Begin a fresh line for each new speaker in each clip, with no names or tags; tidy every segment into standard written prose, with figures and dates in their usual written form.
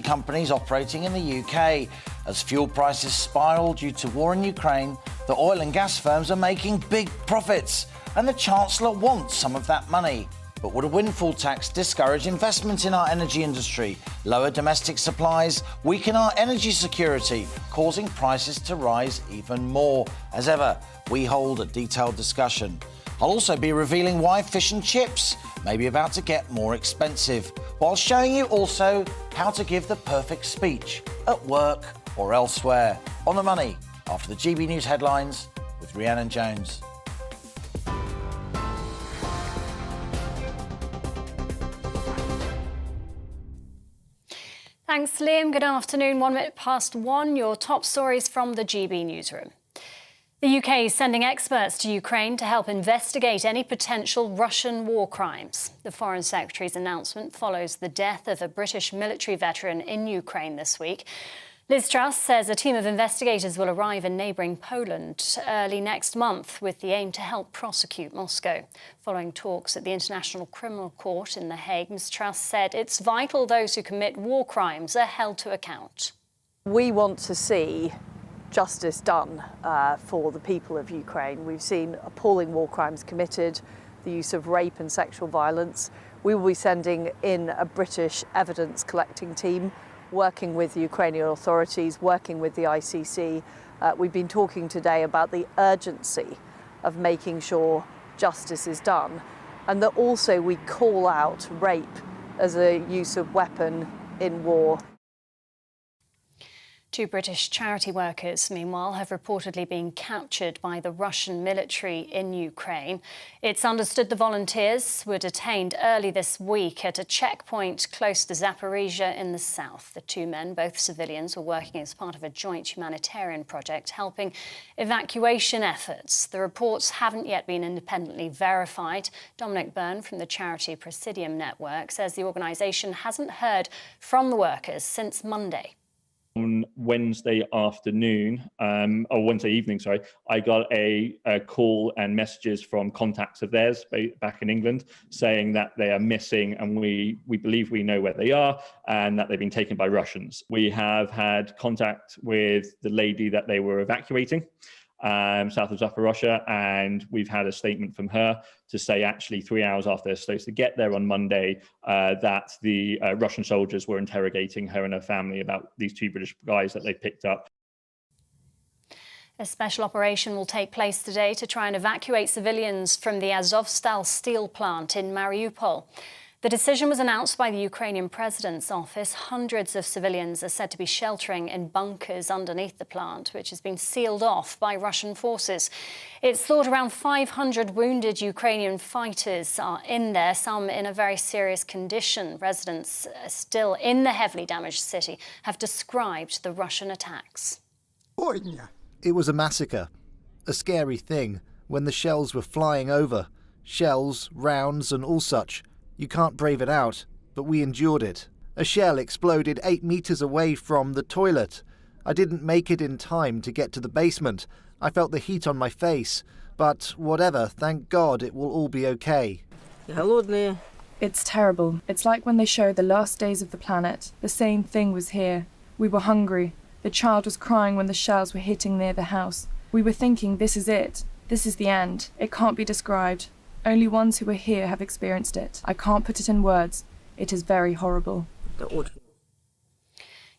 companies operating in the UK. As fuel prices spiral due to war in Ukraine, the oil and gas firms are making big profits, and the Chancellor wants some of that money. But would a windfall tax discourage investment in our energy industry, lower domestic supplies, weaken our energy security, causing prices to rise even more? As ever, we hold a detailed discussion. I'll also be revealing why fish and chips may be about to get more expensive, while showing you also how to give the perfect speech at work or elsewhere. On the Money, after the GB News headlines with Rhiannon Jones.
Thanks, Liam. Good afternoon. 1:01. Your top stories from the GB newsroom. The UK is sending experts to Ukraine to help investigate any potential Russian war crimes. The Foreign Secretary's announcement follows the death of a British military veteran in Ukraine this week. Liz Truss says a team of investigators will arrive in neighbouring Poland early next month with the aim to help prosecute Moscow. Following talks at the International Criminal Court in The Hague, Ms Truss said it's vital those who commit war crimes are held to account.
We want to see justice done for the people of Ukraine. We've seen appalling war crimes committed, the use of rape and sexual violence. We will be sending in a British evidence collecting team, working with the Ukrainian authorities, working with the ICC. We've been talking today about the urgency of making sure justice is done, and that also we call out rape as a use of weapon in war.
Two British charity workers, meanwhile, have reportedly been captured by the Russian military in Ukraine. It's understood the volunteers were detained early this week at a checkpoint close to Zaporizhia in the south. The two men, both civilians, were working as part of a joint humanitarian project helping evacuation efforts. The reports haven't yet been independently verified. Dominic Byrne from the charity Presidium Network says the organisation hasn't heard from the workers since Monday.
On Wednesday afternoon, or Wednesday evening, sorry, I got a call and messages from contacts of theirs back in England saying that they are missing, and we believe we know where they are and that they've been taken by Russians. We have had contact with the lady that they were evacuating south of Zaporizhia, and we've had a statement from her to say actually 3 hours after they're supposed to get there on Monday that the Russian soldiers were interrogating her and her family about these two British guys that they picked up.
A special operation will take place today to try and evacuate civilians from the Azovstal steel plant in Mariupol. The decision was announced by the Ukrainian president's office. Hundreds of civilians are said to be sheltering in bunkers underneath the plant, which has been sealed off by Russian forces. It's thought around 500 wounded Ukrainian fighters are in there, some in a very serious condition. Residents still in the heavily damaged city have described the Russian attacks.
It was a massacre, a scary thing when the shells were flying over. Shells, rounds and all such. You can't brave it out, but we endured it. A shell exploded 8 meters away from the toilet. I didn't make it in time to get to the basement. I felt the heat on my face. But whatever, thank God it will all be okay.
It's terrible. It's like when they show the last days of the planet. The same thing was here. We were hungry. The child was crying when the shells were hitting near the house. We were thinking, this is it. This is the end. It can't be described. Only ones who are here have experienced it. I can't put it in words. It is very horrible.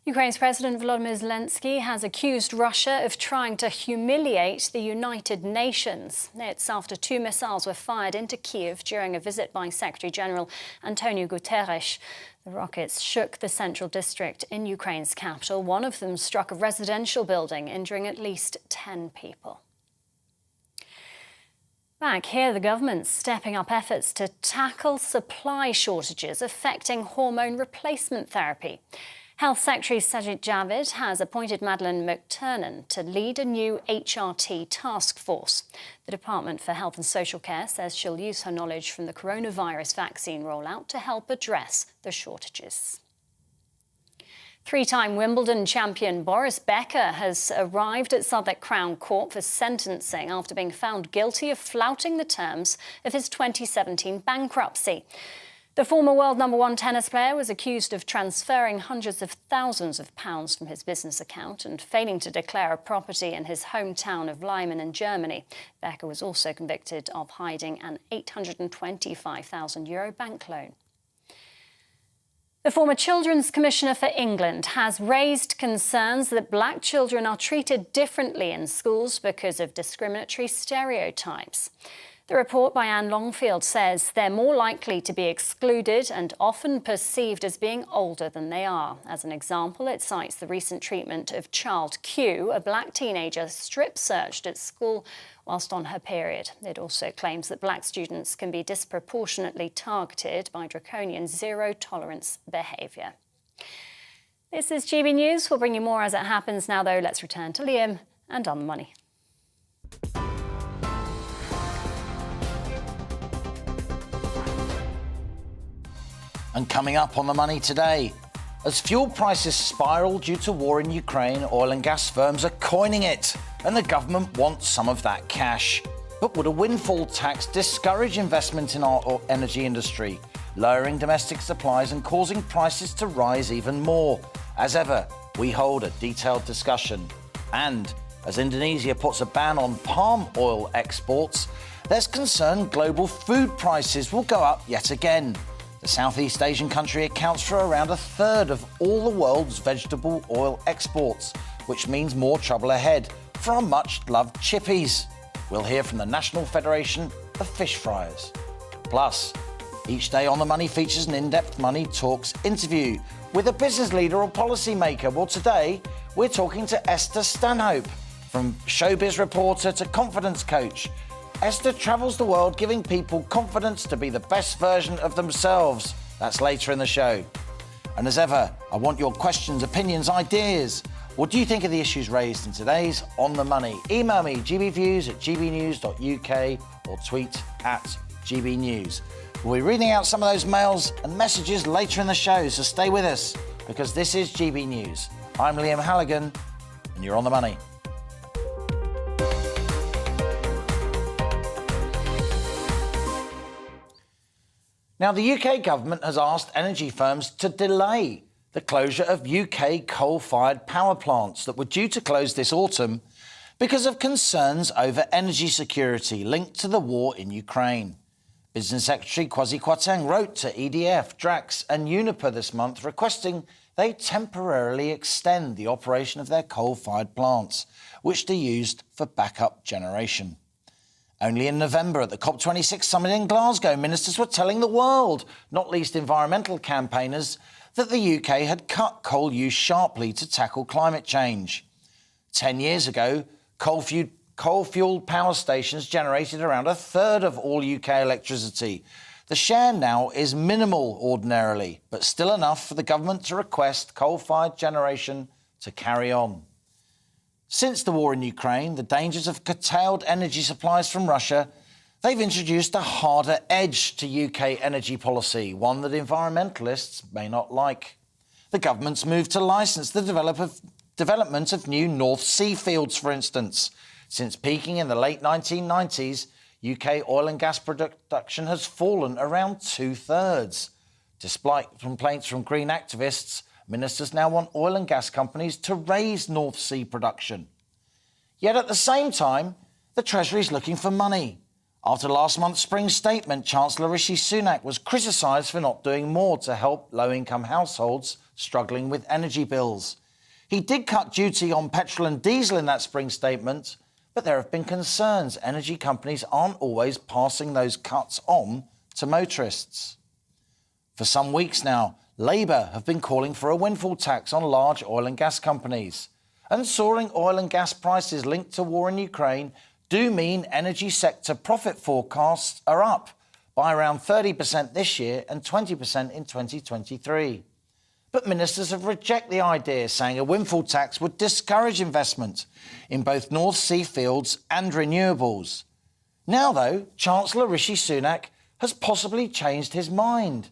Ukraine's President Volodymyr Zelensky has accused Russia of trying to humiliate the United Nations. It's after 2 missiles were fired into Kyiv during a visit by Secretary-General Antonio Guterres. The rockets shook the central district in Ukraine's capital. One of them struck a residential building, injuring at least 10 people. Back here, the government's stepping up efforts to tackle supply shortages affecting hormone replacement therapy. Health Secretary Sajid Javid has appointed Madeleine McTurnan to lead a new HRT task force. The Department for Health and Social Care says she'll use her knowledge from the coronavirus vaccine rollout to help address the shortages. Three-time Wimbledon champion Boris Becker has arrived at Southwark Crown Court for sentencing after being found guilty of flouting the terms of his 2017 bankruptcy. The former world #1 tennis player was accused of transferring hundreds of thousands of pounds from his business account and failing to declare a property in his hometown of Lyman in Germany. Becker was also convicted of hiding an €825,000 bank loan. The former Children's Commissioner for England has raised concerns that black children are treated differently in schools because of discriminatory stereotypes. The report by Anne Longfield says they're more likely to be excluded and often perceived as being older than they are. As an example, it cites the recent treatment of child Q, a black teenager strip-searched at school whilst on her period. It also claims that black students can be disproportionately targeted by draconian zero-tolerance behaviour. This is GB News. We'll bring you more as it happens. Now, though, let's return to Liam and On the Money.
And coming up on the money today, as fuel prices spiral due to war in Ukraine, oil and gas firms are coining it, and the government wants some of that cash. But would a windfall tax discourage investment in our energy industry, lowering domestic supplies and causing prices to rise even more? As ever, we hold a detailed discussion. And as Indonesia puts a ban on palm oil exports, there's concern global food prices will go up yet again. The Southeast Asian country accounts for around a third of all the world's vegetable oil exports, which means more trouble ahead for our much-loved chippies. We'll hear from the National Federation of Fish Fryers. Plus, each day on The Money features an in-depth Money Talks interview with a business leader or policymaker. Well, today, we're talking to Esther Stanhope, from showbiz reporter to confidence coach. Esther travels the world giving people confidence to be the best version of themselves. That's later in the show. And as ever, I want your questions, opinions, ideas. What do you think of the issues raised in today's On the Money? Email me, gbviews@gbnews.uk, or tweet @gbnews. We'll be reading out some of those mails and messages later in the show, so stay with us, because this is GB News. I'm Liam Halligan, and you're On the Money. Now, the UK government has asked energy firms to delay the closure of UK coal-fired power plants that were due to close this autumn because of concerns over energy security linked to the war in Ukraine. Business Secretary Kwasi Kwarteng wrote to EDF, Drax and Uniper this month requesting they temporarily extend the operation of their coal-fired plants, which they used for backup generation. Only in November at the COP26 summit in Glasgow, ministers were telling the world, not least environmental campaigners, that the UK had cut coal use sharply to tackle climate change. 10 years ago, coal-fueled power stations generated around a third of all UK electricity. The share now is minimal ordinarily, but still enough for the government to request coal-fired generation to carry on. Since the war in Ukraine, the dangers of curtailed energy supplies from Russia, they've introduced a harder edge to UK energy policy, one that environmentalists may not like. The government's moved to licence the development of new North Sea fields, for instance. Since peaking in the late 1990s, UK oil and gas production has fallen around 2/3. Despite complaints from green activists, ministers now want oil and gas companies to raise North Sea production. Yet at the same time, the Treasury is looking for money. After last month's spring statement, Chancellor Rishi Sunak was criticised for not doing more to help low-income households struggling with energy bills. He did cut duty on petrol and diesel in that spring statement, but there have been concerns energy companies aren't always passing those cuts on to motorists. For some weeks now, Labour have been calling for a windfall tax on large oil and gas companies. And soaring oil and gas prices linked to war in Ukraine do mean energy sector profit forecasts are up by around 30% this year and 20% in 2023. But ministers have rejected the idea, saying a windfall tax would discourage investment in both North Sea fields and renewables. Now, though, Chancellor Rishi Sunak has possibly changed his mind.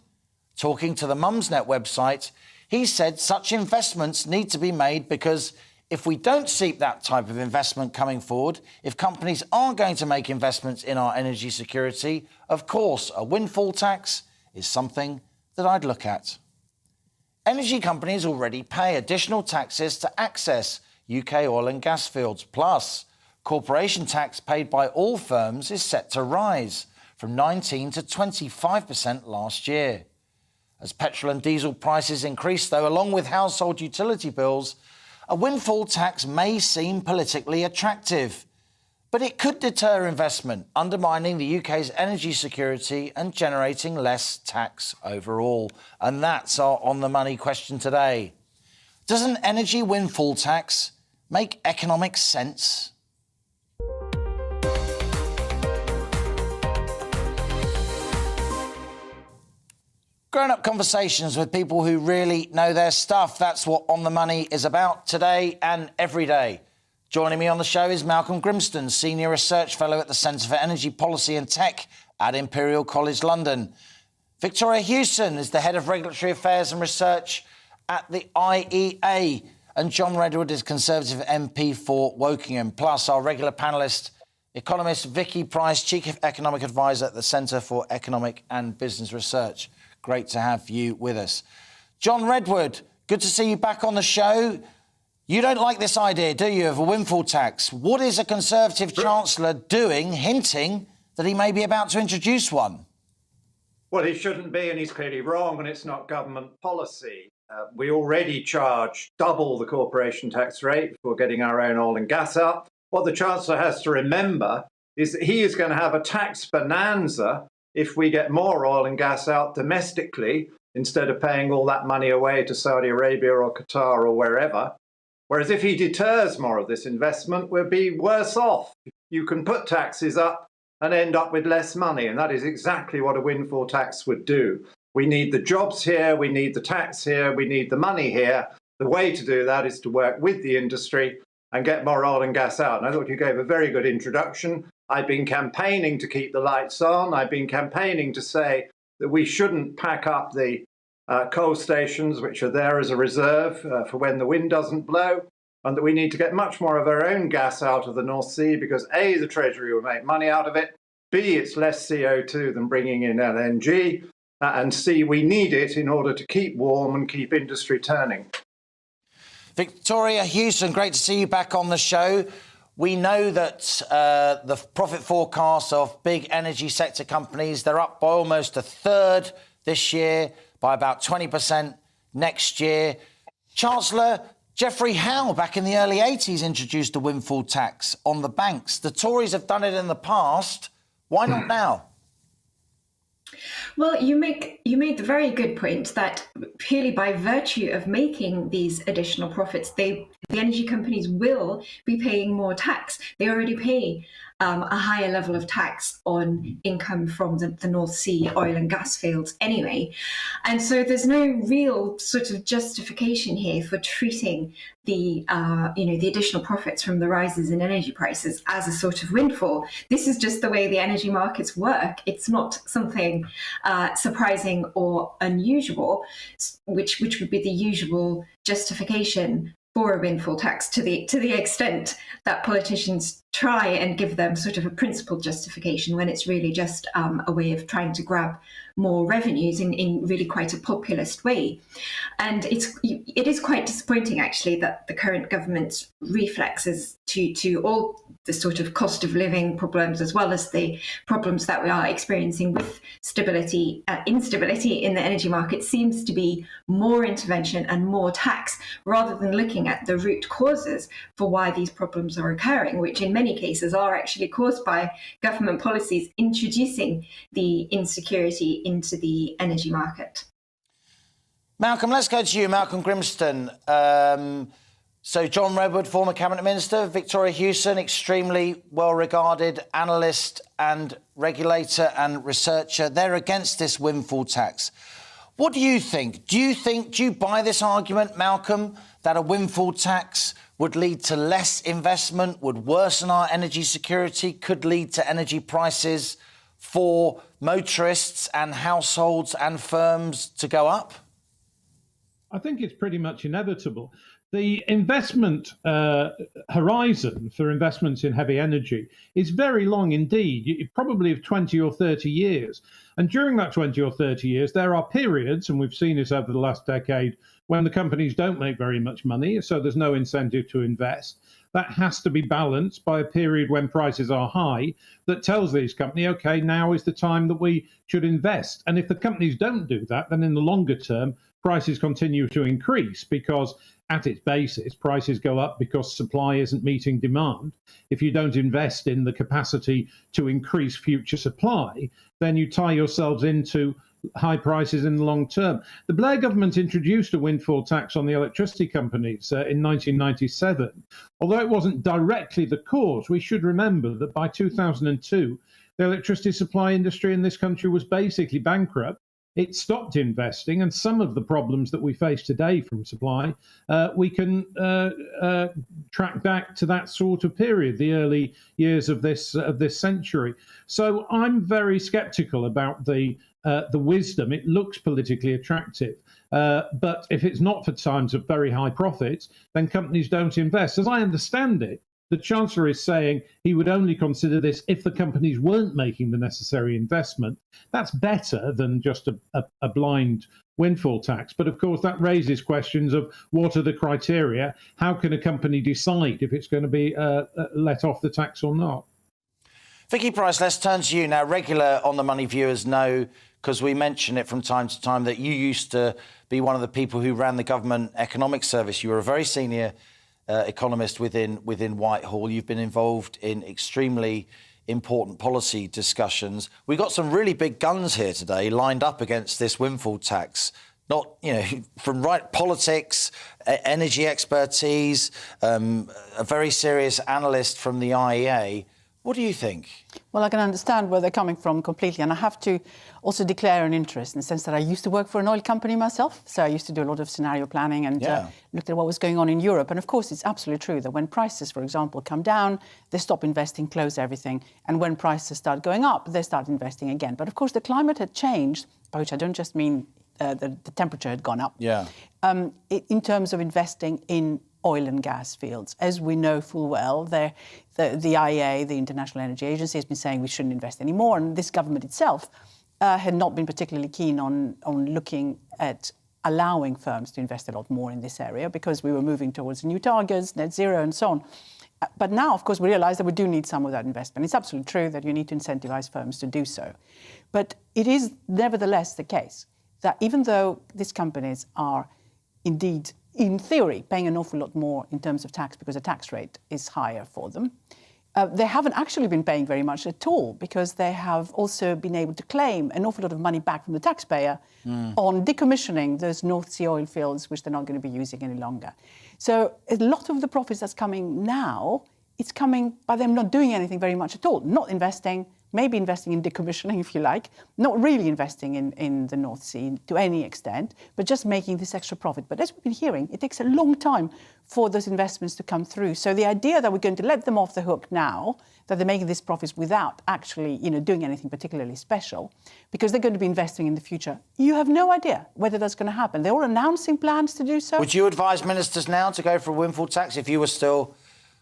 Talking to the Mumsnet website, he said such investments need to be made because if we don't see that type of investment coming forward, if companies aren't going to make investments in our energy security, of course, a windfall tax is something that I'd look at. Energy companies already pay additional taxes to access UK oil and gas fields. Plus, corporation tax paid by all firms is set to rise from 19 to 25% last year. As petrol and diesel prices increase, though, along with household utility bills, a windfall tax may seem politically attractive. But it could deter investment, undermining the UK's energy security and generating less tax overall. And that's our on-the-money question today. Does an energy windfall tax make economic sense? Grown-up conversations with people who really know their stuff. That's what On the Money is about today and every day. Joining me on the show is Malcolm Grimston, Senior Research Fellow at the Centre for Energy Policy and Tech at Imperial College London. Victoria Hewson is the Head of Regulatory Affairs and Research at the IEA. And John Redwood is Conservative MP for Wokingham. Plus, our regular panellist, economist Vicky Price, Chief Economic Advisor at the Centre for Economic and Business Research. Great to have you with us. John Redwood, good to see you back on the show. You don't like this idea, do you, of a windfall tax? What is a Conservative Chancellor doing, hinting that he may be about to introduce one?
Well, he shouldn't be, and he's clearly wrong, and it's not government policy. We already charge double the corporation tax rate for getting our own oil and gas out. What the Chancellor has to remember is that he is going to have a tax bonanza if we get more oil and gas out domestically, instead of paying all that money away to Saudi Arabia or Qatar or wherever. Whereas if he deters more of this investment, we'll be worse off. You can put taxes up and end up with less money, and that is exactly what a windfall tax would do. We need the jobs here, we need the tax here, we need the money here. The way to do that is to work with the industry and get more oil and gas out. And I thought you gave a very good introduction. I've been campaigning to keep the lights on. I've been campaigning to say that we shouldn't pack up the coal stations, which are there as a reserve for when the wind doesn't blow, and that we need to get much more of our own gas out of the North Sea because A, the Treasury will make money out of it, B, it's less CO2 than bringing in LNG, and C, we need it in order to keep warm and keep industry turning.
Victoria Hewson, great to see you back on the show. We know that the profit forecasts of big energy sector companies, they're up by almost a third this year, by about 20% next year. Chancellor Geoffrey Howe, back in the early 80s, introduced a windfall tax on the banks. The Tories have done it in the past. Why not now?
Well, you made the very good point that purely by virtue of making these additional profits, the energy companies will be paying more tax. They already pay a higher level of tax on income from the North Sea oil and gas fields anyway. And so there's no real sort of justification here for treating the additional profits from the rises in energy prices as a sort of windfall. This is just the way the energy markets work. It's not something surprising or unusual, which would be the usual justification for a windfall tax to the extent that politicians try and give them sort of a principled justification when it's really just a way of trying to grab more revenues in really quite a populist way. And it is quite disappointing, actually, that the current government's reflexes to all the sort of cost of living problems, as well as the problems that we are experiencing with instability in the energy market, seems to be more intervention and more tax, rather than looking at the root causes for why these problems are occurring, which in many cases are actually caused by government policies introducing the insecurity into the energy market.
Malcolm, let's go to you, Malcolm Grimston. So John Redwood, former Cabinet Minister, Victoria Hewson, extremely well-regarded analyst and regulator and researcher. They're against this windfall tax. What do you think? Do you buy this argument, Malcolm, that a windfall tax would lead to less investment, would worsen our energy security, could lead to energy prices for motorists and households and firms to go up?
I think it's pretty much inevitable. The investment horizon for investments in heavy energy is very long indeed, probably of 20 or 30 years. And during that 20 or 30 years, there are periods, and we've seen this over the last decade, when the companies don't make very much money, so there's no incentive to invest. That has to be balanced by a period when prices are high that tells these companies, okay, now is the time that we should invest. And if the companies don't do that, then in the longer term, prices continue to increase because at its basis, prices go up because supply isn't meeting demand. If you don't invest in the capacity to increase future supply, then you tie yourselves into high prices in the long term. The Blair government introduced a windfall tax on the electricity companies in 1997. Although it wasn't directly the cause, we should remember that by 2002, the electricity supply industry in this country was basically bankrupt. It stopped investing, and some of the problems that we face today from supply, we can track back to that sort of period, the early years of this century. So I'm very sceptical about the wisdom. It looks politically attractive, but if it's not for times of very high profits, then companies don't invest. As I understand it, the Chancellor is saying he would only consider this if the companies weren't making the necessary investment. That's better than just a blind windfall tax. But of course, that raises questions of what are the criteria? How can a company decide if it's going to be let off the tax or not?
Vicky Price, let's turn to you now. Regular On the Money viewers know, because we mention it from time to time, that you used to be one of the people who ran the government economic service. You were a very senior economist within Whitehall. You've been involved in extremely important policy discussions. We've got some really big guns here today lined up against this windfall tax. Not, from right politics, energy expertise, a very serious analyst from the IEA. What do you think?
Well, I can understand where they're coming from completely. And I have to also declare an interest in the sense that I used to work for an oil company myself. So I used to do a lot of scenario planning and looked at what was going on in Europe. And of course, it's absolutely true that when prices, for example, come down, they stop investing, close everything. And when prices start going up, they start investing again. But of course, the climate had changed, by which I don't just mean the temperature had gone up. In terms of investing in oil and gas fields. As we know full well, the IEA, the International Energy Agency, has been saying we shouldn't invest anymore. And this government itself had not been particularly keen on looking at allowing firms to invest a lot more in this area because we were moving towards new targets, net zero and so on. But now, of course, we realise that we do need some of that investment. It's absolutely true that you need to incentivise firms to do so. But it is nevertheless the case that even though these companies are indeed, in theory, paying an awful lot more in terms of tax because the tax rate is higher for them, they haven't actually been paying very much at all because they have also been able to claim an awful lot of money back from the taxpayer on decommissioning those North Sea oil fields, which they're not going to be using any longer. So a lot of the profits that's coming now, it's coming by them not doing anything very much at all, not investing, maybe investing in decommissioning, if you like, not really investing in the North Sea to any extent, but just making this extra profit. But as we've been hearing, it takes a long time for those investments to come through. So the idea that we're going to let them off the hook now, that they're making these profits without actually, doing anything particularly special, because they're going to be investing in the future, you have no idea whether that's going to happen. They're all announcing plans to do so.
Would you advise ministers now to go for a windfall tax if you were still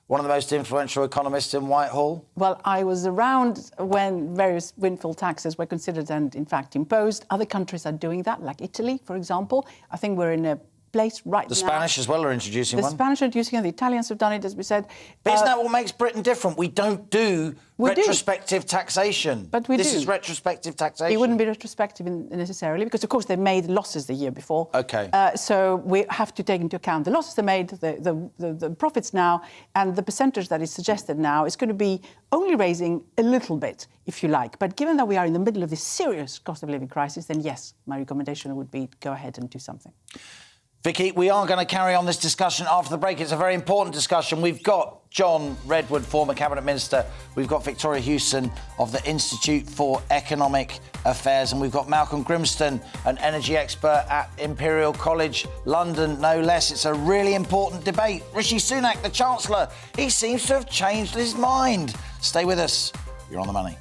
one of the most influential economists in Whitehall?
Well, I was around when various windfall taxes were considered and, in fact, imposed. Other countries are doing that, like Italy, for example. I think we're in a place right now.
The Spanish as well are introducing one.
The Spanish are introducing it. The Italians have done it, as we said.
But isn't that what makes Britain different? We don't do retrospective taxation.
But we do.
This is retrospective taxation.
It wouldn't be retrospective necessarily because, of course, they made losses the year before.
OK.
So we have to take into account the losses they made, the profits now, and the percentage that is suggested now is going to be only raising a little bit, if you like. But given that we are in the middle of this serious cost of living crisis, then yes, my recommendation would be go ahead and do something.
Vicky, we are going to carry on this discussion after the break. It's a very important discussion. We've got John Redwood, former Cabinet Minister. We've got Victoria Hewson of the Institute for Economic Affairs. And we've got Malcolm Grimston, an energy expert at Imperial College London, no less. It's a really important debate. Rishi Sunak, the Chancellor, he seems to have changed his mind. Stay with us. You're on the money.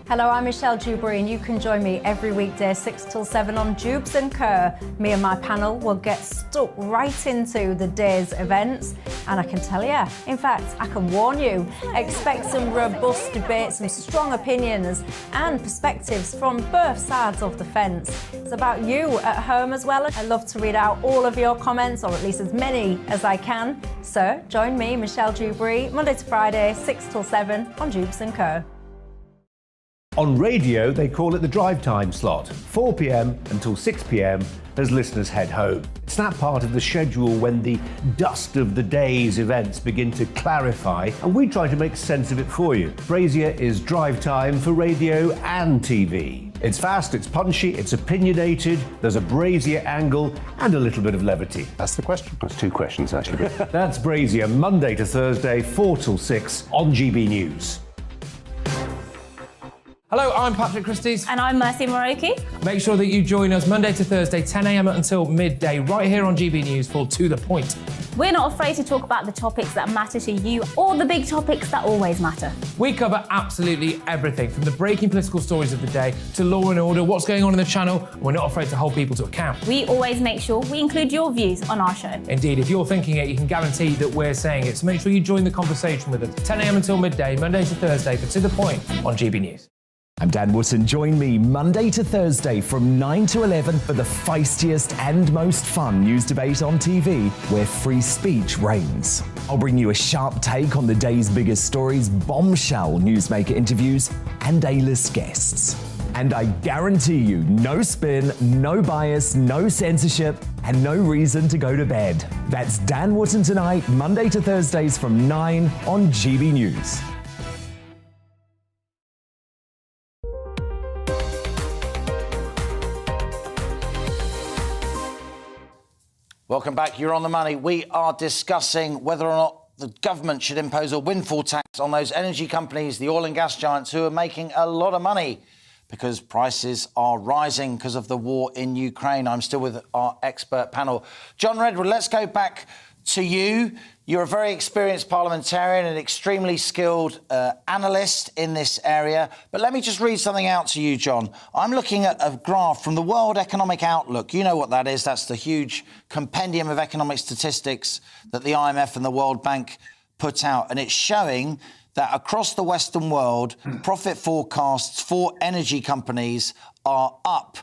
Hello, I'm Michelle Dewberry, and you can join me every weekday 6 till 7 on Jubes and Kerr. Me and my panel will get stuck right into the day's events, and I can tell you, in fact, I can warn you, expect some robust debates, some strong opinions and perspectives from both sides of the fence. It's about you at home as well. I love to read out all of your comments, or at least as many as I can. So join me, Michelle Dewberry, Monday to Friday, 6 till 7 on Jubes and Kerr.
On radio, they call it the drive time slot, 4 p.m. until 6 p.m. as listeners head home. It's that part of the schedule when the dust of the day's events begin to clarify, and we try to make sense of it for you. Brazier is drive time for radio and TV. It's fast, it's punchy, it's opinionated, there's a Brazier angle and a little bit of levity.
That's the question. That's two questions, actually.
That's Brazier, Monday to Thursday, 4 till 6 on GB News.
Hello, I'm Patrick Christie's.
And I'm Mercy Moroki.
Make sure that you join us Monday to Thursday, 10 a.m. until midday, right here on GB News for To The Point.
We're not afraid to talk about the topics that matter to you or the big topics that always matter.
We cover absolutely everything, from the breaking political stories of the day to law and order, what's going on in the channel. We're not afraid to hold people to account.
We always make sure we include your views on our show.
Indeed, if you're thinking it, you can guarantee that we're saying it. So make sure you join the conversation with us, 10 a.m. until midday, Monday to Thursday for To The Point on GB News.
I'm Dan Wootton. Join me Monday to Thursday from 9 to 11 for the feistiest and most fun news debate on TV, where free speech reigns. I'll bring you a sharp take on the day's biggest stories, bombshell newsmaker interviews, and A-list guests. And I guarantee you, no spin, no bias, no censorship, and no reason to go to bed. That's Dan Wootton tonight, Monday to Thursdays from 9 on GB News.
Welcome back. You're on the money. We are discussing whether or not the government should impose a windfall tax on those energy companies, the oil and gas giants, who are making a lot of money because prices are rising because of the war in Ukraine. I'm still with our expert panel. John Redwood, let's go back to you. You're a very experienced parliamentarian and extremely skilled analyst in this area. But let me just read something out to you, John. I'm looking at a graph from the World Economic Outlook. You know what that is. That's the huge compendium of economic statistics that the IMF and the World Bank put out. And it's showing that across the Western world, profit forecasts for energy companies are up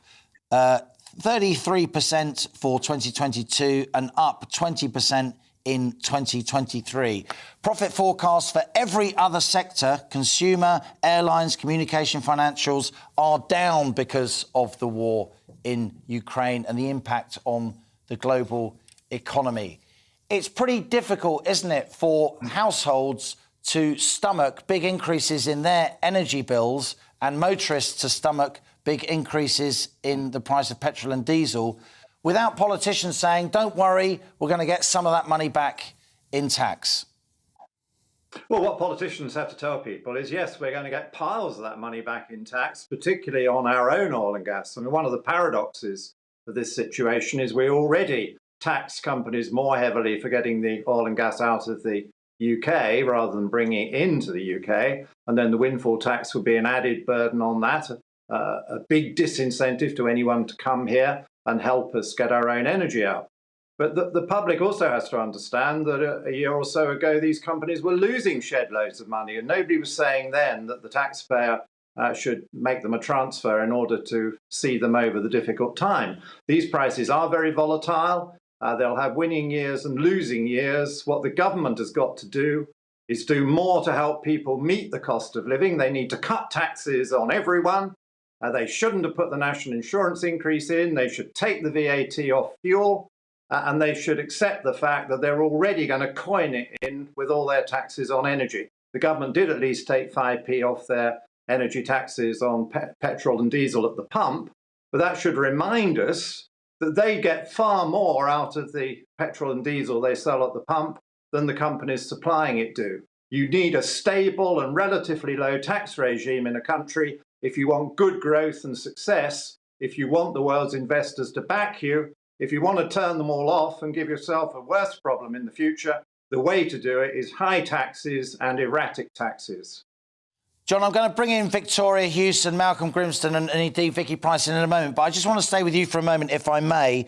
33% for 2022 and up 20% in 2023. Profit forecasts for every other sector, consumer, airlines, communication, financials, are down because of the war in Ukraine and the impact on the global economy. It's pretty difficult, isn't it, for households to stomach big increases in their energy bills and motorists to stomach big increases in the price of petrol and diesel without politicians saying, don't worry, we're going to get some of that money back in tax?
Well, what politicians have to tell people is, yes, we're going to get piles of that money back in tax, particularly on our own oil and gas. I mean, one of the paradoxes of this situation is we already tax companies more heavily for getting the oil and gas out of the UK rather than bringing it into the UK. And then the windfall tax would be an added burden on that, a big disincentive to anyone to come here and help us get our own energy out. But the public also has to understand that a year or so ago, these companies were losing shed loads of money, and nobody was saying then that the taxpayer should make them a transfer in order to see them over the difficult time. These prices are very volatile. They'll have winning years and losing years. What the government has got to do is do more to help people meet the cost of living. They need to cut taxes on everyone. They shouldn't have put the national insurance increase in. They should take the VAT off fuel. And they should accept the fact that they're already going to coin it in with all their taxes on energy. The government did at least take 5p off their energy taxes on petrol and diesel at the pump. But that should remind us that they get far more out of the petrol and diesel they sell at the pump than the companies supplying it do. You need a stable and relatively low tax regime in a country if you want good growth and success, if you want the world's investors to back you. If you want to turn them all off and give yourself a worse problem in the future, the way to do it is high taxes and erratic taxes.
John, I'm going to bring in Victoria Houston, Malcolm Grimston and indeed Vicky Price in a moment, but I just want to stay with you for a moment, if I may.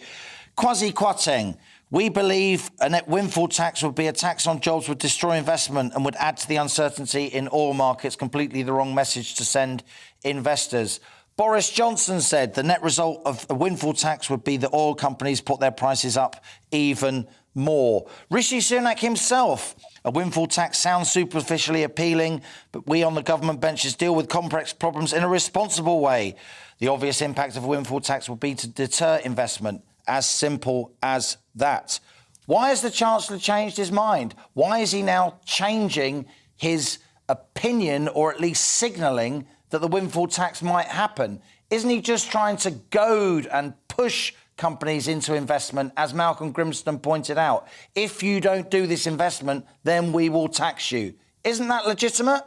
Kwasi Kwarteng, we believe a net windfall tax would be a tax on jobs, would destroy investment and would add to the uncertainty in oil markets. Completely the wrong message to send investors. Boris Johnson said the net result of a windfall tax would be that oil companies put their prices up even more. Rishi Sunak himself, a windfall tax sounds superficially appealing, but we on the government benches deal with complex problems in a responsible way. The obvious impact of a windfall tax would be to deter investment. As simple as that. Why has the Chancellor changed his mind? Why is he now changing his opinion, or at least signalling that the windfall tax might happen? Isn't he just trying to goad and push companies into investment, as Malcolm Grimston pointed out? If you don't do this investment, then we will tax you. Isn't that legitimate?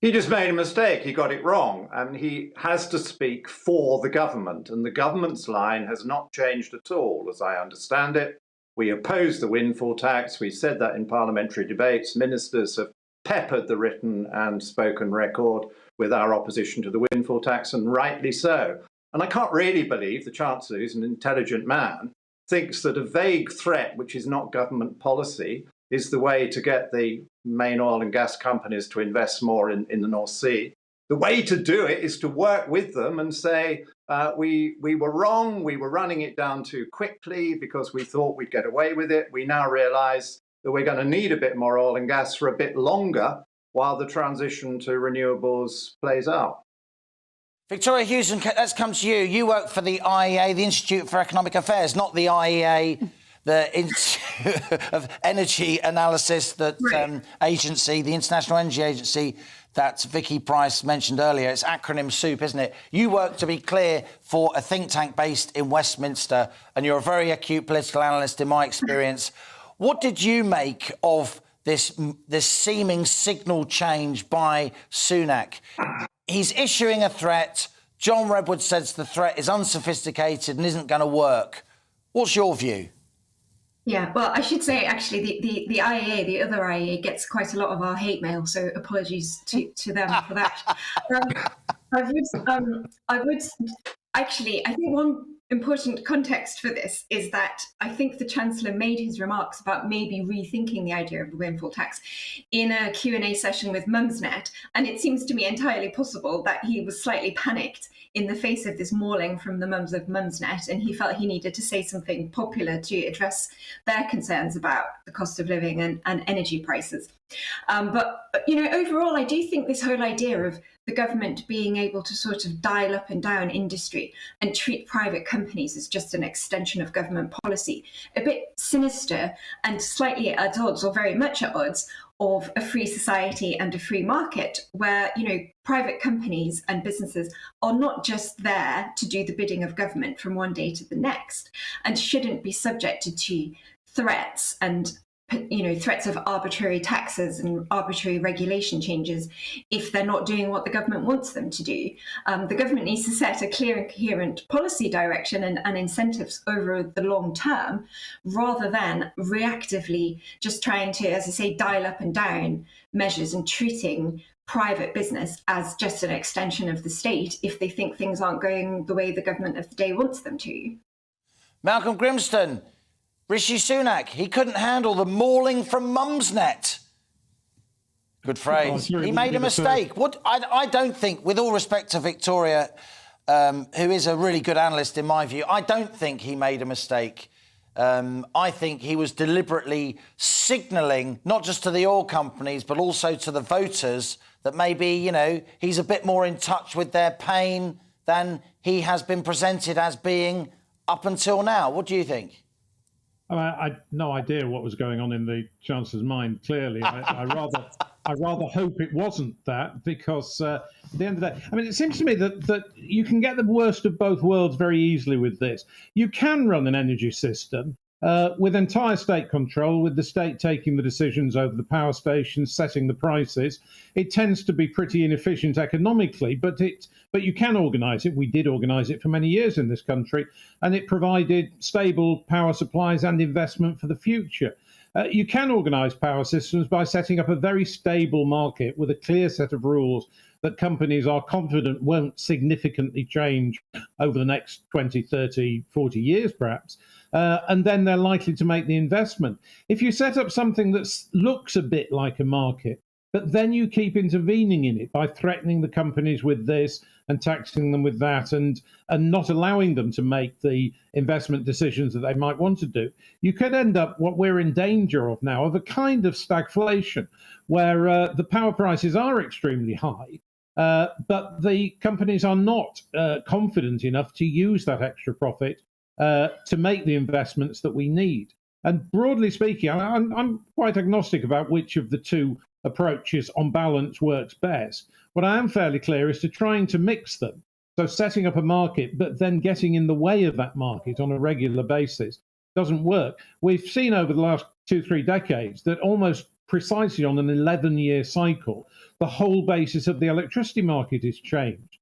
He just made a mistake. He got it wrong. And he has to speak for the government. And the government's line has not changed at all, as I understand it. We oppose the windfall tax. We said that in parliamentary debates. Ministers have peppered the written and spoken record with our opposition to the windfall tax, and rightly so. And I can't really believe the Chancellor, who's an intelligent man, thinks that a vague threat, which is not government policy, is the way to get the main oil and gas companies to invest more in the North Sea. The way to do it is to work with them and say, we were wrong, we were running it down too quickly because we thought we'd get away with it. We now realise that we're going to need a bit more oil and gas for a bit longer while the transition to renewables plays out.
Victoria Houston, let's come to you. You work for the IEA, the Institute for Economic Affairs, not the IEA, the Institute of Energy Analysis, that agency, the International Energy Agency that Vicky Price mentioned earlier. It's acronym soup, isn't it? You work, to be clear, for a think tank based in Westminster, and you're a very acute political analyst in my experience. What did you make of this seeming signal change by Sunak? He's issuing a threat. John Redwood says the threat is unsophisticated and isn't going to work. What's your view?
Yeah, well, I should say, actually, the IEA, the other IEA, gets quite a lot of our hate mail, so apologies to them for that. I would actually, I think one important context for this is that I think the Chancellor made his remarks about maybe rethinking the idea of the windfall tax in a Q&A session with Mumsnet, and it seems to me entirely possible that he was slightly panicked in the face of this mauling from the mums of Mumsnet, and he felt he needed to say something popular to address their concerns about the cost of living and energy prices. But, you know, overall, I do think this whole idea of the government being able to sort of dial up and down industry and treat private companies as just an extension of government policy, a bit sinister and slightly at odds, or very much at odds, of a free society and a free market where, you know, private companies and businesses are not just there to do the bidding of government from one day to the next, and shouldn't be subjected to threats and, you know, threats of arbitrary taxes and arbitrary regulation changes if they're not doing what the government wants them to do. The government needs to set a clear and coherent policy direction and incentives over the long term, rather than reactively just trying to, as I say, dial up and down measures and treating private business as just an extension of the state if they think things aren't going the way the government of the day wants them to.
Malcolm Grimston, Rishi Sunak, he couldn't handle the mauling from Mumsnet. Good phrase. He made a mistake. I don't think, with all respect to Victoria, who is a really good analyst in my view, I don't think he made a mistake. I think he was deliberately signalling, not just to the oil companies, but also to the voters, that maybe, you know, he's a bit more in touch with their pain than he has been presented as being up until now. What do you think?
I had no idea what was going on in the Chancellor's mind, clearly. I rather hope it wasn't that, because at the end of the day, I mean, it seems to me that you can get the worst of both worlds very easily with this. You can run an energy system with entire state control, with the state taking the decisions over the power stations, setting the prices. It tends to be pretty inefficient economically, but you can organise it. We did organise it for many years in this country, and it provided stable power supplies and investment for the future. You can organise power systems by setting up a very stable market with a clear set of rules that companies are confident won't significantly change over the next 20, 30, 40 years, perhaps. And then they're likely to make the investment. If you set up something that looks a bit like a market, but then you keep intervening in it by threatening the companies with this and taxing them with that and not allowing them to make the investment decisions that they might want to do, you could end up what we're in danger of now, of a kind of stagflation, where the power prices are extremely high, but the companies are not confident enough to use that extra profit to make the investments that we need. And broadly speaking, I'm quite agnostic about which of the two approaches on balance works best. What I am fairly clear is to trying to mix them. So setting up a market, but then getting in the way of that market on a regular basis doesn't work. We've seen over the last 2-3 decades that almost precisely on an 11-year cycle, the whole basis of the electricity market is changed.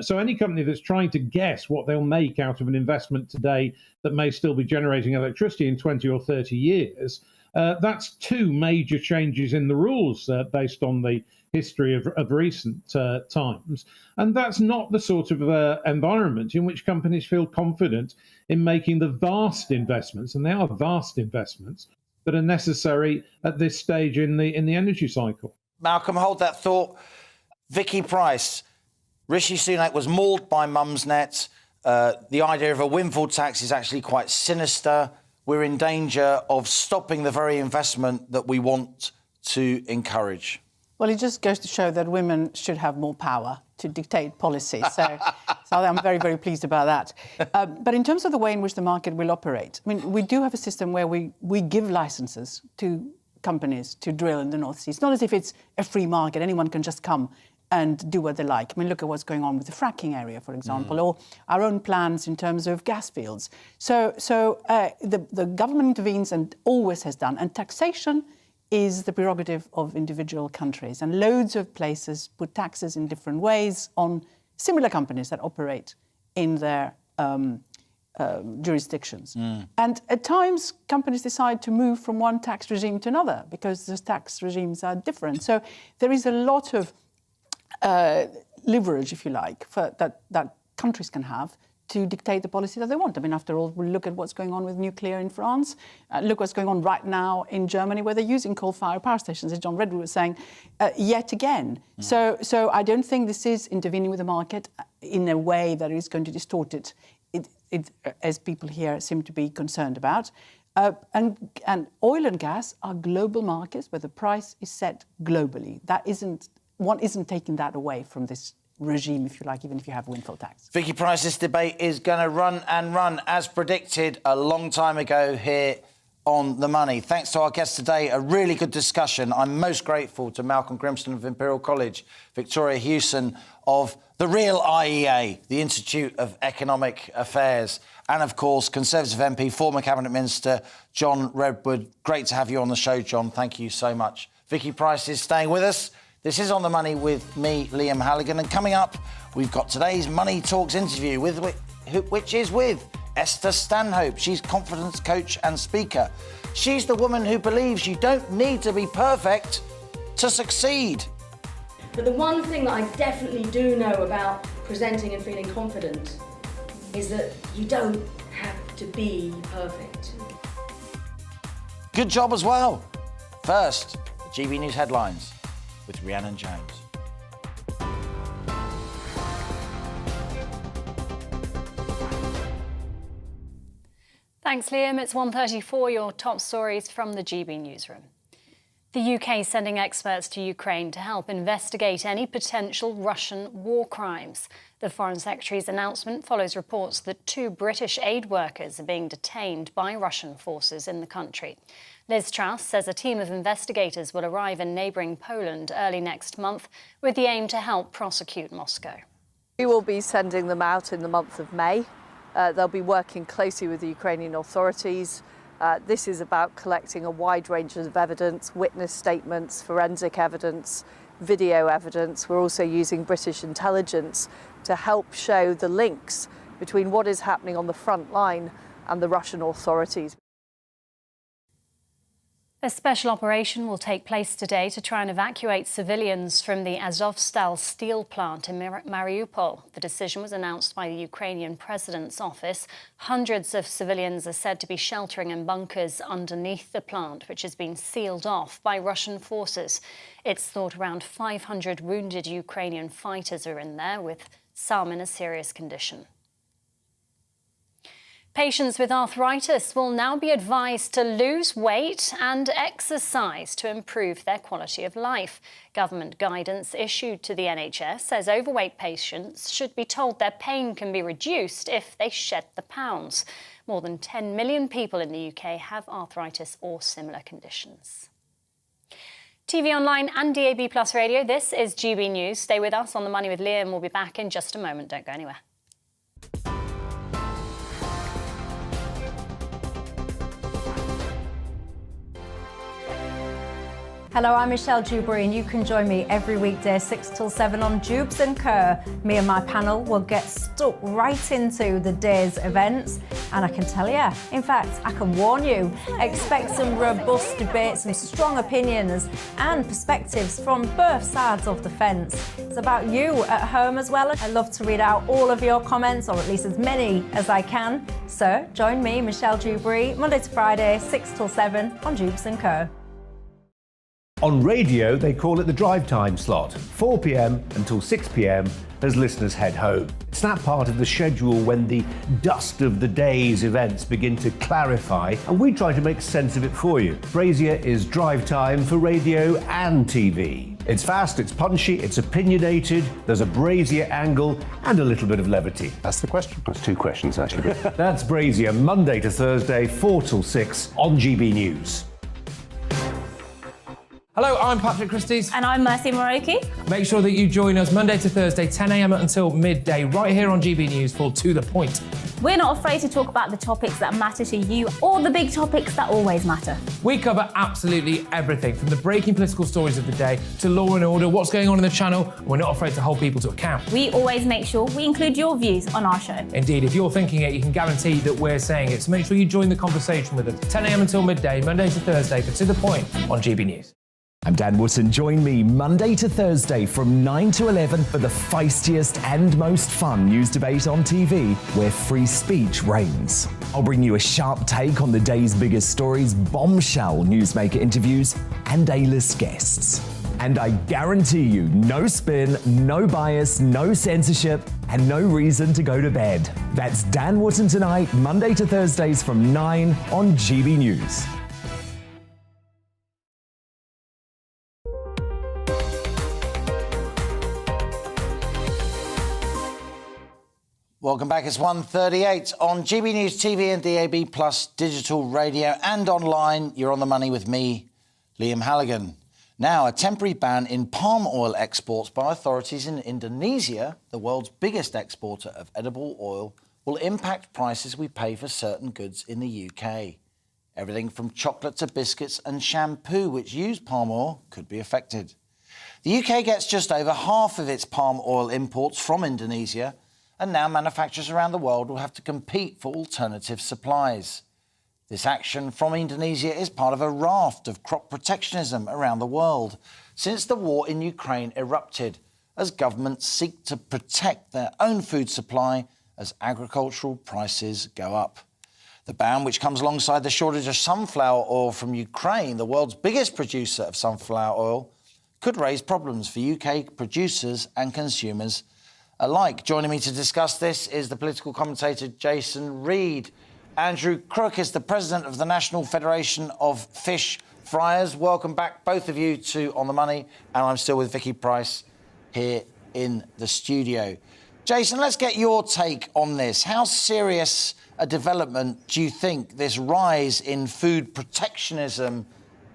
So any company that's trying to guess what they'll make out of an investment today that may still be generating electricity in 20 or 30 years, that's two major changes in the rules based on the history of recent times. And that's not the sort of environment in which companies feel confident in making the vast investments, and they are vast investments, that are necessary at this stage in the energy cycle.
Malcolm, hold that thought. Vicky Price, Rishi Sunak was mauled by Mumsnet. The idea of a windfall tax is actually quite sinister. We're in danger of stopping the very investment that we want to encourage.
Well, it just goes to show that women should have more power to dictate policy. So I'm very, very pleased about that. But in terms of the way in which the market will operate, I mean, we do have a system where we give licenses to companies to drill in the North Sea. It's not as if it's a free market. Anyone can just come and do what they like. I mean, look at what's going on with the fracking area, for example, or our own plans in terms of gas fields. So the government intervenes and always has done. And taxation is the prerogative of individual countries. And loads of places put taxes in different ways on similar companies that operate in their jurisdictions. And at times, companies decide to move from one tax regime to another because those tax regimes are different. So there is a lot of leverage, if you like, for that countries can have to dictate the policy that they want. I mean, after all, we look at what's going on with nuclear in France. Look what's going on right now in Germany, where they're using coal-fired power stations, as John Redwood was saying, yet again. So I don't think this is intervening with the market in a way that is going to distort it, as people here seem to be concerned about. And oil and gas are global markets where the price is set globally. One isn't taking that away from this regime, if you like, even if you have a windfall tax.
Vicky Price, this debate is going to run and run, as predicted a long time ago here on The Money. Thanks to our guests today, a really good discussion. I'm most grateful to Malcolm Grimston of Imperial College, Victoria Hewson of the real IEA, the Institute of Economic Affairs, and, of course, Conservative MP, former Cabinet Minister John Redwood. Great to have you on the show, John. Thank you so much. Vicky Price is staying with us. This is On The Money with me, Liam Halligan. And coming up, we've got today's Money Talks interview, which is with Esther Stanhope. She's confidence coach and speaker. She's the woman who believes you don't need to be perfect to succeed.
But the one thing that I definitely do know about presenting and feeling confident is that you don't have to be perfect.
Good job as well. First, the GB News headlines with Rhiannon Jones.
Thanks, Liam. It's 1:34. Your top stories from the GB newsroom. The UK is sending experts to Ukraine to help investigate any potential Russian war crimes. The Foreign Secretary's announcement follows reports that 2 British aid workers are being detained by Russian forces in the country. Liz Truss says a team of investigators will arrive in neighbouring Poland early next month with the aim to help prosecute Moscow.
We will be sending them out in the month of May. They'll be working closely with the Ukrainian authorities. This is about collecting a wide range of evidence, witness statements, forensic evidence, video evidence. We're also using British intelligence to help show the links between what is happening on the front line and the Russian authorities.
A special operation will take place today to try and evacuate civilians from the Azovstal steel plant in Mariupol. The decision was announced by the Ukrainian president's office. Hundreds of civilians are said to be sheltering in bunkers underneath the plant, which has been sealed off by Russian forces. It's thought around 500 wounded Ukrainian fighters are in there, with some in a serious condition. Patients with arthritis will now be advised to lose weight and exercise to improve their quality of life. Government guidance issued to the NHS says overweight patients should be told their pain can be reduced if they shed the pounds. More than 10 million people in the UK have arthritis or similar conditions. TV online and DAB+ radio, this is GB News. Stay with us on The Money with Liam. We'll be back in just a moment. Don't go anywhere.
Hello, I'm Michelle Dewberry, and you can join me every weekday 6 till 7 on Jubes and Kerr. Me and my panel will get stuck right into the day's events, and I can tell you, in fact, I can warn you, expect some robust debates, some strong opinions and perspectives from both sides of the fence. It's about you at home as well. I love to read out all of your comments, or at least as many as I can. So join me, Michelle Dewberry, Monday to Friday, 6 till 7 on Jubes and Kerr.
On radio, they call it the drive time slot, 4 p.m. until 6 p.m. as listeners head home. It's that part of the schedule when the dust of the day's events begin to clarify, and we try to make sense of it for you. Brazier is drive time for radio and TV. It's fast, it's punchy, it's opinionated, there's a Brazier angle and a little bit of levity.
That's the question. That's two questions, actually.
That's Brazier, Monday to Thursday, 4 till 6 on GB News.
Hello, I'm Patrick Christie's.
And I'm Mercy Moroki.
Make sure that you join us Monday to Thursday, 10 a.m. until midday, right here on GB News for To The Point.
We're not afraid to talk about the topics that matter to you or the big topics that always matter.
We cover absolutely everything, from the breaking political stories of the day to law and order, what's going on in the channel. We're not afraid to hold people to account.
We always make sure we include your views on our show.
Indeed, if you're thinking it, you can guarantee that we're saying it. So make sure you join the conversation with us, 10 a.m. until midday, Monday to Thursday for To The Point on GB News.
I'm Dan Wootton. Join me Monday to Thursday from 9 to 11 for the feistiest and most fun news debate on TV, where free speech reigns. I'll bring you a sharp take on the day's biggest stories, bombshell newsmaker interviews, and A-list guests. And I guarantee you, no spin, no bias, no censorship, and no reason to go to bed. That's Dan Wootton tonight, Monday to Thursdays from 9 on GB News.
Welcome back. It's 1:38 on GB News TV and DAB Plus digital radio and online. You're on The Money with me, Liam Halligan. Now, a temporary ban in palm oil exports by authorities in Indonesia, the world's biggest exporter of edible oil, will impact prices we pay for certain goods in the UK. Everything from chocolate to biscuits and shampoo, which use palm oil, could be affected. The UK gets just over half of its palm oil imports from Indonesia, and now manufacturers around the world will have to compete for alternative supplies. This action from Indonesia is part of a raft of crop protectionism around the world since the war in Ukraine erupted, as governments seek to protect their own food supply as agricultural prices go up. The ban, which comes alongside the shortage of sunflower oil from Ukraine, the world's biggest producer of sunflower oil, could raise problems for UK producers and consumers alike. Joining me to discuss this is the political commentator Jason Reed. Andrew Crook is the president of the National Federation of Fish Fryers. Welcome back, both of you, to On The Money. And I'm still with Vicky Price here in the studio. Jason, let's get your take on this. How serious a development do you think this rise in food protectionism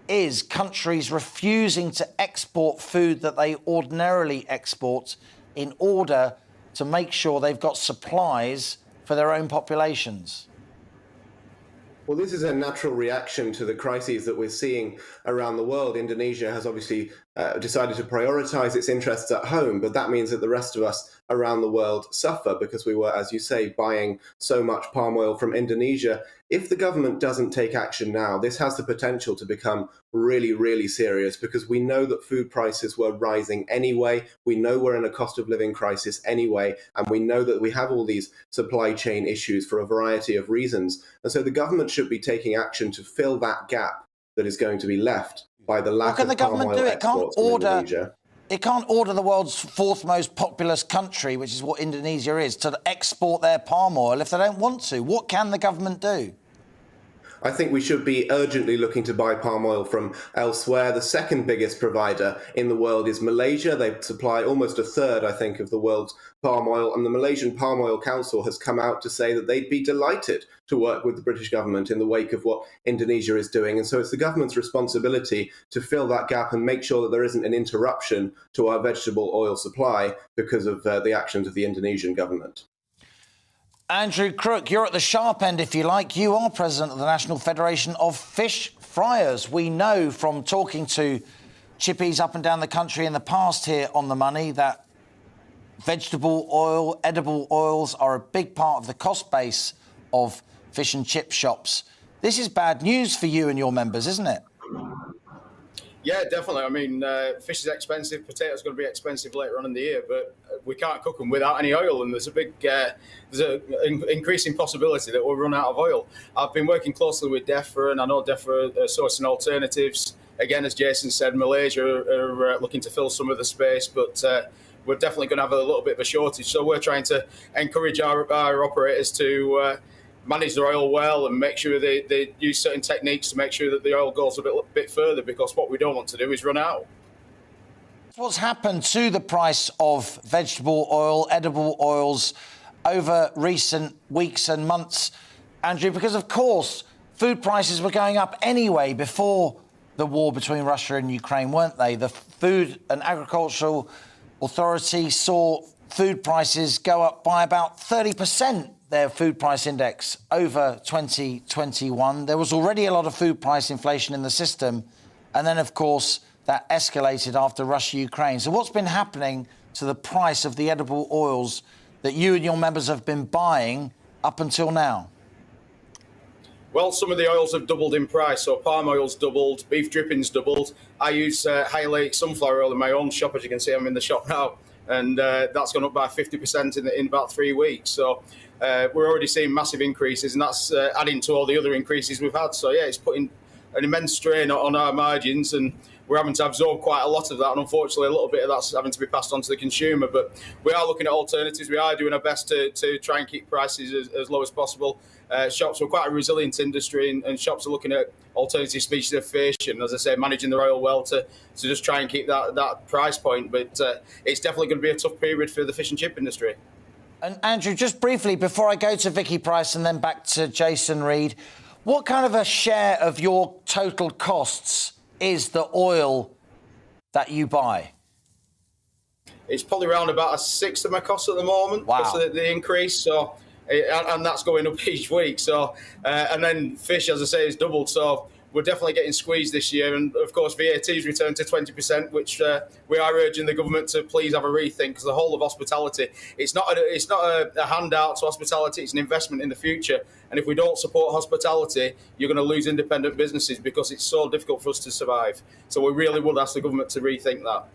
is? Countries refusing to export food that they ordinarily export in order to make sure they've got supplies for their own populations?
Well, this is a natural reaction to the crises that we're seeing around the world. Indonesia has obviously decided to prioritise its interests at home, but that means that the rest of us around the world suffer because we were, as you say, buying so much palm oil from Indonesia. If the government doesn't take action now, this has the potential to become really, really serious because we know that food prices were rising anyway. We know we're in a cost of living crisis anyway, and we know that we have all these supply chain issues for a variety of reasons. And so the government should be taking action to fill that gap that is going to be left by the lack of palm oil exports from Indonesia.
It can't order the world's fourth most populous country, which is what Indonesia is, to export their palm oil if they don't want to. What can the government do?
I think we should be urgently looking to buy palm oil from elsewhere. The second biggest provider in the world is Malaysia. They supply almost a third, I think, of the world's palm oil. And the Malaysian Palm Oil Council has come out to say that they'd be delighted to work with the British government in the wake of what Indonesia is doing. And so it's the government's responsibility to fill that gap and make sure that there isn't an interruption to our vegetable oil supply because of the actions of the Indonesian government.
Andrew Crook, you're at the sharp end, if you like. You are president of the National Federation of Fish Fryers. We know from talking to chippies up and down the country in the past here on The Money that vegetable oil, edible oils are a big part of the cost base of fish and chip shops. This is bad news for you and your members, isn't it?
Yeah, definitely. I mean, fish is expensive. Potatoes going to be expensive later on in the year, but we can't cook them without any oil. And there's an increasing possibility that we'll run out of oil. I've been working closely with DEFRA, and I know DEFRA are sourcing alternatives. Again, as Jason said, Malaysia are looking to fill some of the space, but we're definitely going to have a little bit of a shortage. So we're trying to encourage our operators to manage their oil well and make sure they use certain techniques to make sure that the oil goes a bit further, because what we don't want to do is run out.
What's happened to the price of vegetable oil, edible oils over recent weeks and months, Andrew? Because, of course, food prices were going up anyway before the war between Russia and Ukraine, weren't they? The Food and Agricultural Authority saw food prices go up by about 30%. Their food price index over 2021. There was already a lot of food price inflation in the system. And then, of course, that escalated after Russia-Ukraine. So what's been happening to the price of the edible oils that you and your members have been buying up until now?
Well, some of the oils have doubled in price. So palm oil's doubled, beef dripping's doubled. I use High Lake sunflower oil in my own shop. As you can see, I'm in the shop now. And that's gone up by 50% in about 3 weeks. So we're already seeing massive increases, and that's adding to all the other increases we've had. So, yeah, it's putting an immense strain on our margins, and we're having to absorb quite a lot of that. And unfortunately, a little bit of that's having to be passed on to the consumer. But we are looking at alternatives. We are doing our best to try and keep prices as low as possible. Shops are quite a resilient industry, and shops are looking at alternative species of fish and, as I say, managing their oil well to just try and keep that price point. But it's definitely going to be a tough period for the fish and chip industry.
And Andrew, just briefly, before I go to Vicky Price and then back to Jason Reed, what kind of a share of your total costs is the oil that you buy?
It's probably around about a sixth of my costs at the moment.
Wow.
Because of the increase. So, and that's going up each week. So, and then fish, as I say, is doubled. So we're definitely getting squeezed this year. And of course, VAT's returned to 20%, which we are urging the government to please have a rethink, because the whole of hospitality, it's not a handout to hospitality, it's an investment in the future. And if we don't support hospitality, you're going to lose independent businesses, because it's so difficult for us to survive. So we really would ask the government to rethink that.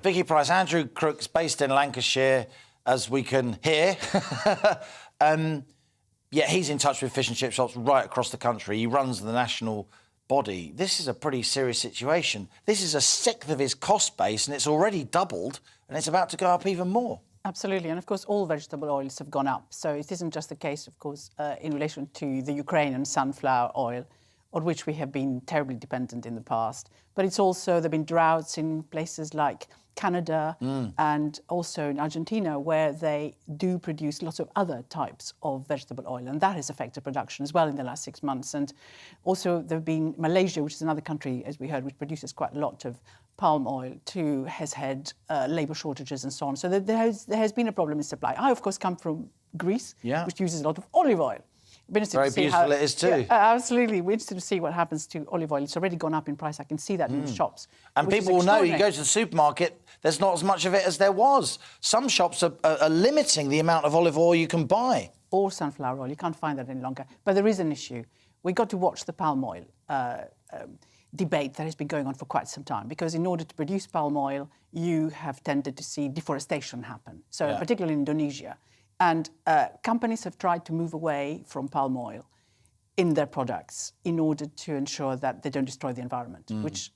Vicky Price, Andrew Crook's based in Lancashire, as we can hear. Yeah, he's in touch with fish and chip shops right across the country. He runs the national body. This is a pretty serious situation. This is a sixth of his cost base, and it's already doubled, and it's about to go up even more.
Absolutely. And of course, all vegetable oils have gone up. So it isn't just the case, of course, in relation to the Ukrainian sunflower oil, on which we have been terribly dependent in the past. But it's also, there have been droughts in places like Canada and also in Argentina, where they do produce lots of other types of vegetable oil. And that has affected production as well in the last 6 months. And also there have been Malaysia, which is another country, as we heard, which produces quite a lot of palm oil, too, has had labour shortages and so on. So there has been a problem in supply. I, of course, come from Greece, which uses a lot of olive oil.
Very beautiful it is too.
Yeah, absolutely. We're interested to see what happens to olive oil. It's already gone up in price. I can see that in the shops.
And people will know, you go to the supermarket, there's not as much of it as there was. Some shops are limiting the amount of olive oil you can buy.
Or sunflower oil. You can't find that any longer. But there is an issue. We got to watch the palm oil debate that has been going on for quite some time, because in order to produce palm oil, you have tended to see deforestation happen. So particularly in Indonesia. And companies have tried to move away from palm oil in their products in order to ensure that they don't destroy the environment, which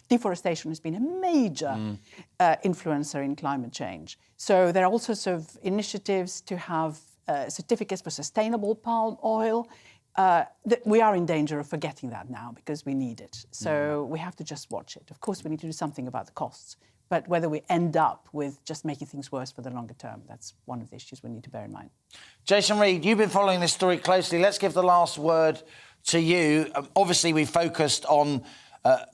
deforestation has been a major influencer in climate change. So there are all sorts of initiatives to have certificates for sustainable palm oil. We are in danger of forgetting that now because we need it. So we have to just watch it. Of course, we need to do something about the costs. But whether we end up with just making things worse for the longer term, that's one of the issues we need to bear in mind.
Jason Reed, you've been following this story closely. Let's give the last word to you. Obviously, we focused on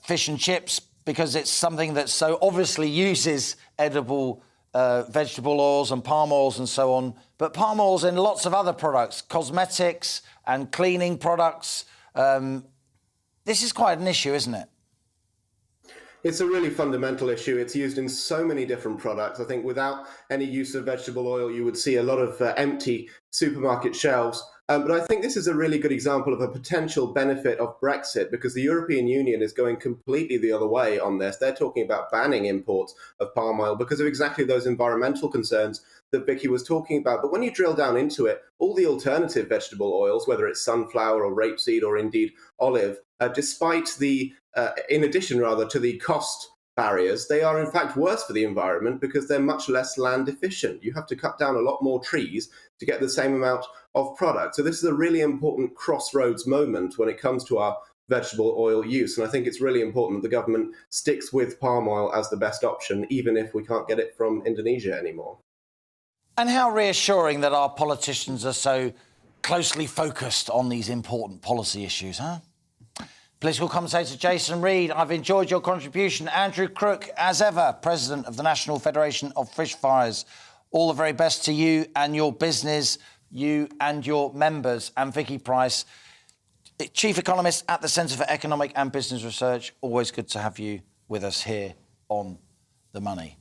fish and chips because it's something that so obviously uses edible vegetable oils and palm oils and so on. But palm oil's in lots of other products, cosmetics and cleaning products. This is quite an issue, isn't it?
It's a really fundamental issue. It's used in so many different products. I think without any use of vegetable oil, you would see a lot of empty supermarket shelves. But I think this is a really good example of a potential benefit of Brexit, because the European Union is going completely the other way on this. They're talking about banning imports of palm oil because of exactly those environmental concerns that Vicky was talking about. But when you drill down into it, all the alternative vegetable oils, whether it's sunflower or rapeseed or indeed olive, despite the, in addition rather to the cost barriers, they are in fact worse for the environment because they're much less land efficient. You have to cut down a lot more trees to get the same amount of product. So this is a really important crossroads moment when it comes to our vegetable oil use. And I think it's really important that the government sticks with palm oil as the best option, even if we can't get it from Indonesia anymore.
And how reassuring that our politicians are so closely focused on these important policy issues, huh? Political commentator Jason Reed, I've enjoyed your contribution. Andrew Crook, as ever, President of the National Federation of Fish Fryers. All the very best to you and your business, you and your members. And Vicky Pryce, Chief Economist at the Centre for Economic and Business Research. Always good to have you with us here on The Money.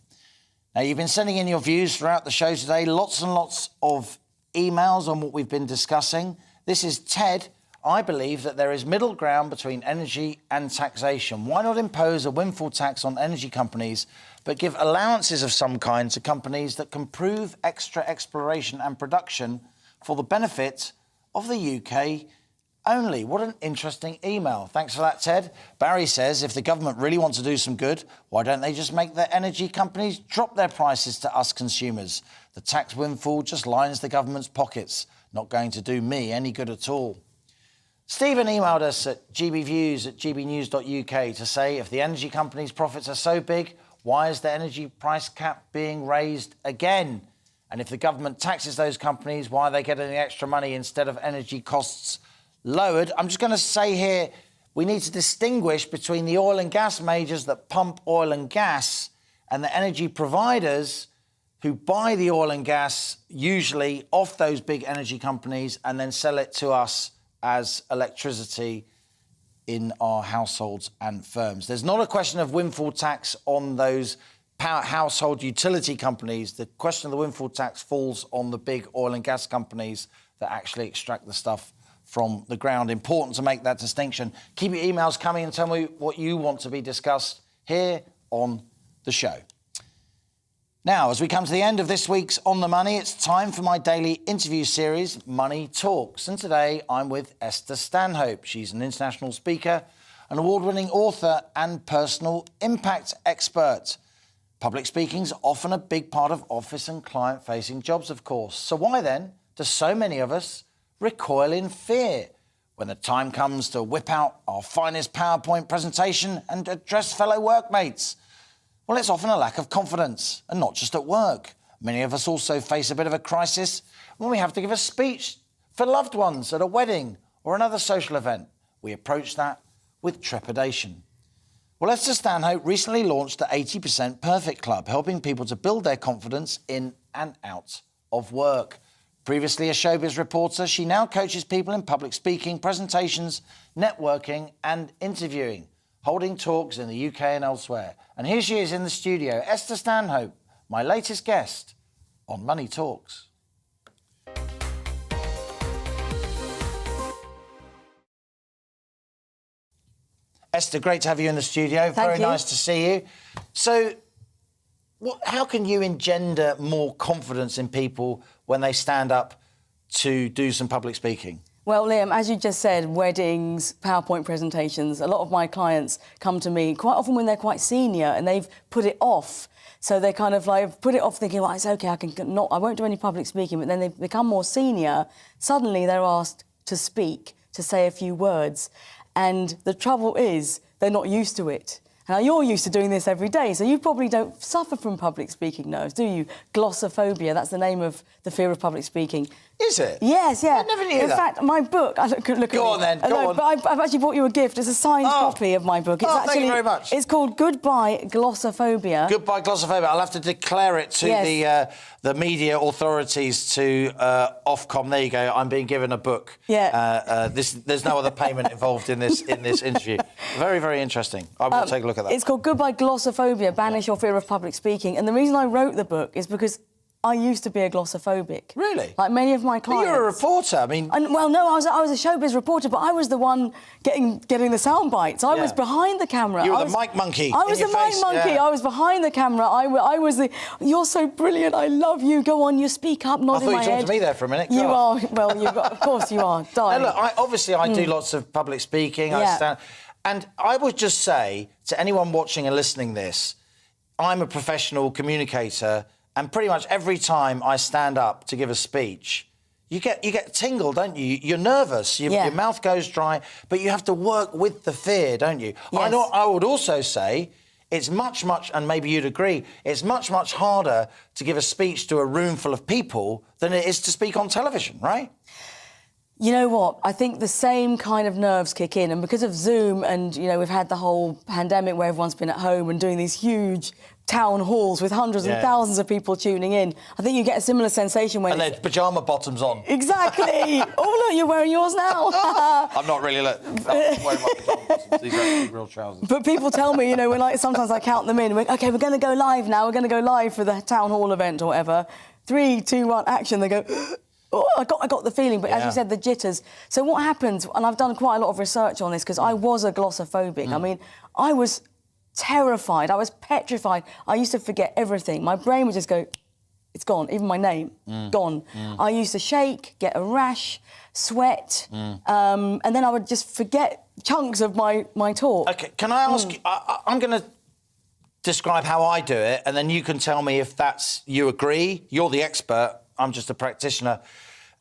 Now, you've been sending in your views throughout the show today. Lots and lots of emails on what we've been discussing. This is Ted. I believe that there is middle ground between energy and taxation. Why not impose a windfall tax on energy companies, but give allowances of some kind to companies that can prove extra exploration and production for the benefit of the UK only? What an interesting email. Thanks for that, Ted. Barry says, if the government really wants to do some good, why don't they just make their energy companies drop their prices to us consumers? The tax windfall just lines the government's pockets. Not going to do me any good at all. Stephen emailed us at gbviews@gbnews.uk to say if the energy companies' profits are so big, why is the energy price cap being raised again? And if the government taxes those companies, why are they getting the extra money instead of energy costs lowered? I'm just going to say here, we need to distinguish between the oil and gas majors that pump oil and gas and the energy providers who buy the oil and gas, usually off those big energy companies, and then sell it to us as electricity in our households and firms. There's not a question of windfall tax on those household utility companies. The question of the windfall tax falls on the big oil and gas companies that actually extract the stuff from the ground. Important to make that distinction. Keep your emails coming and tell me what you want to be discussed here on the show. Now, as we come to the end of this week's On the Money, it's time for my daily interview series, Money Talks. And today I'm with Esther Stanhope. She's an international speaker, an award-winning author and personal impact expert. Public speaking's often a big part of office and client-facing jobs, of course. So why then do so many of us recoil in fear when the time comes to whip out our finest PowerPoint presentation and address fellow workmates? Well, it's often a lack of confidence, and not just at work. Many of us also face a bit of a crisis when we have to give a speech for loved ones at a wedding or another social event. We approach that with trepidation. Well, Esther Stanhope recently launched the 80% Perfect Club, helping people to build their confidence in and out of work. Previously a showbiz reporter, she now coaches people in public speaking, presentations, networking and interviewing, holding talks in the UK and elsewhere. And here she is in the studio, Esther Stanhope, my latest guest on Money Talks. Esther, great to have you in the studio. Very nice to see you. So, how can you engender more confidence in people when they stand up to do some public speaking?
Well, Liam, as you just said, weddings, PowerPoint presentations, a lot of my clients come to me quite often when they're quite senior and they've put it off. So they kind of like put it off thinking, well, it's OK, I won't do any public speaking. But then they become more senior. Suddenly they're asked to speak, to say a few words. And the trouble is they're not used to it. Now, you're used to doing this every day, so you probably don't suffer from public speaking nerves, do you? Glossophobia, that's the name of the fear of public speaking.
Is it?
Yes, yeah.
I never knew that.
In fact, my book...
Go on, then. Go on.
But I've actually bought you a gift. It's a signed copy of my book. It's actually,
thank you very much.
It's called Goodbye Glossophobia.
Goodbye Glossophobia. I'll have to declare it to the media authorities to Ofcom. There you go. I'm being given a book.
Yeah.
There's no other payment involved in this interview. Very, very interesting. I will take a look at that.
It's called Goodbye Glossophobia, Banish Your Fear of Public Speaking. And the reason I wrote the book is because I used to be a glossophobic.
Really?
Like many of my clients.
But you're a reporter, I mean...
Well, no, I was a showbiz reporter, but I was the one getting the sound bites. I was behind the camera.
You were the mic monkey.
I was the mic monkey. Yeah. I was behind the camera. I was the... You're so brilliant. I love you. Go on, you speak up, nod in my head.
I thought you talked to me there for a minute.
You are. Well, of course you are. Darling.
Now, look, obviously I do lots of public speaking.
Yeah.
I stand... And I would just say to anyone watching and listening this, I'm a professional communicator, and pretty much every time I stand up to give a speech, you get a tingle, don't you? You're nervous, your mouth goes dry, but you have to work with the fear, don't you?
Yes.
I would also say it's much, and maybe you'd agree, it's much harder to give a speech to a room full of people than it is to speak on television, right?
You know what? I think the same kind of nerves kick in, and because of Zoom and, you know, we've had the whole pandemic where everyone's been at home and doing these huge town halls with hundreds and thousands of people tuning in. I think you get a similar sensation when...
And there's pyjama bottoms on.
Exactly! Oh, look, you're wearing yours now.
I'm not really, look. I'm wearing my pyjama bottoms. These are actually real trousers.
But people tell me, you know, when sometimes I count them in. OK, we're going to go live now. We're going to go live for the town hall event or whatever. 3, 2, 1, action. They go... Oh, I got the feeling, but as you said, the jitters. So what happens, and I've done quite a lot of research on this because I was a glossophobic. I mean, I was terrified. I was petrified. I used to forget everything. My brain would just go, it's gone. Even my name, gone. I used to shake, get a rash, sweat, and then I would just forget chunks of my talk.
OK, can I ask you, I'm going to describe how I do it, and then you can tell me if you agree. You're the expert. I'm just a practitioner.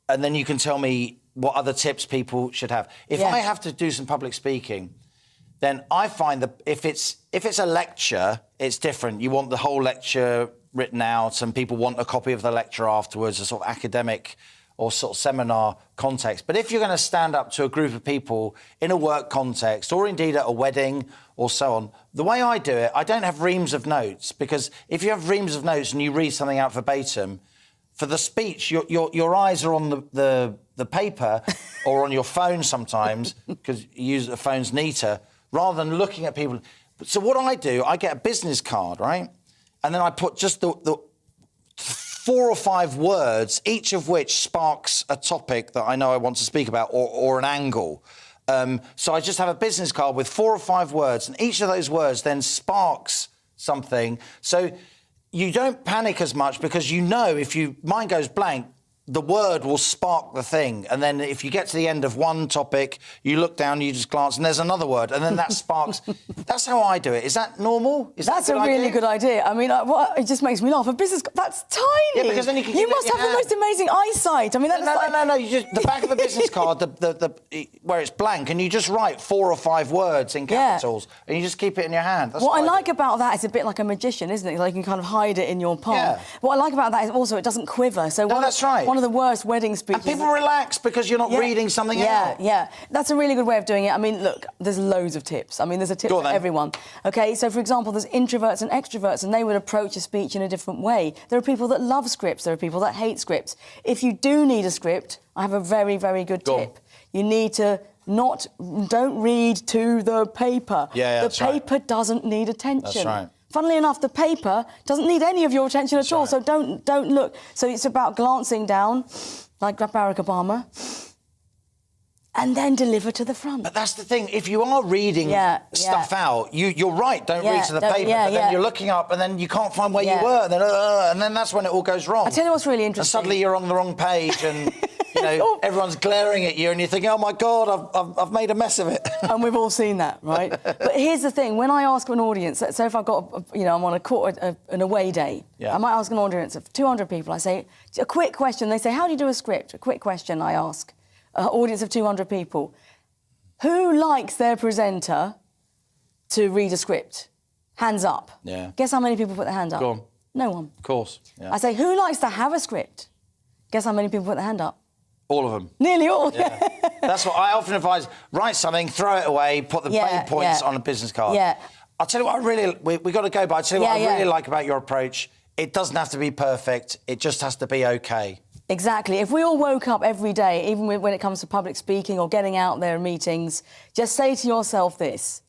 And then you can tell me what other tips people should have. If I have to do some public speaking, then I find that if it's a lecture, it's different. You want the whole lecture written out, and people want a copy of the lecture afterwards, a sort of academic or sort of seminar context. But if you're going to stand up to a group of people in a work context, or indeed at a wedding or so on, the way I do it, I don't have reams of notes, because if you have reams of notes and you read something out verbatim, for the speech, your eyes are on the paper or on your phone sometimes, because the phone's neater, rather than looking at people. So what I do, I get a business card, right? And then I put just the 4 or 5 words, each of which sparks a topic that I know I want to speak about, or an angle. So I just have a business card with 4 or 5 words, and each of those words then sparks something. So you don't panic as much, because you know if mine goes blank, the word will spark the thing. And then if you get to the end of one topic, you look down, you just glance, and there's another word, and then that sparks. That's how I do it. Is that normal?
That's a really good idea. I mean, it just makes me laugh. A business, that's tiny.
Yeah, because then
you must have the most amazing eyesight. I mean,
no. You just the back of the business card, where it's blank, and you just write 4 or 5 words in capitals, and you just keep it in your hand. That's
what I like about that is a bit like a magician, isn't it? Like you can kind of hide it in your palm. Yeah. What I like about that is also it doesn't quiver. So
that's right.
one of the worst wedding speeches.
And people relax because you're not reading something out.
Yeah, that's a really good way of doing it. I mean, look, there's loads of tips. I mean, there's a tip for everyone. OK, so, for example, there's introverts and extroverts, and they would approach a speech in a different way. There are people that love scripts. There are people that hate scripts. If you do need a script, I have a very, very good tip. You need to don't read to the paper. The paper doesn't need attention.
That's right.
Funnily enough, the paper doesn't need any of your attention at all, so don't look. So it's about glancing down, like Barack Obama, and then deliver to the front.
But that's the thing. If you are reading stuff out, you're right. Don't read to the paper. But then you're looking up, and then you can't find where you were, and then that's when it all goes wrong.
I tell you what's really interesting.
And suddenly you're on the wrong page, and you know everyone's glaring at you, and you're thinking, "Oh my God, I've made a mess of it."
And we've all seen that, right? But here's the thing: when I ask an audience, so if I've got, I'm on an away day, I might ask an audience of 200 people. I say a quick question. They say, "How do you do a script?" A quick question. I ask. Audience of 200 people. Who likes their presenter to read a script? Hands up.
Yeah.
Guess how many people put their hand up?
Go on.
No one.
Of course. Yeah.
I say, who likes to have a script? Guess how many people put their hand up?
All of them.
Nearly all.
Yeah. That's what I often advise. Write something, throw it away, put the main points on a business card.
Yeah.
I'll tell you what we got to go, but I'll tell you what I really like about your approach. It doesn't have to be perfect. It just has to be OK.
Exactly. If we all woke up every day, even when it comes to public speaking or getting out there in meetings, just say to yourself this: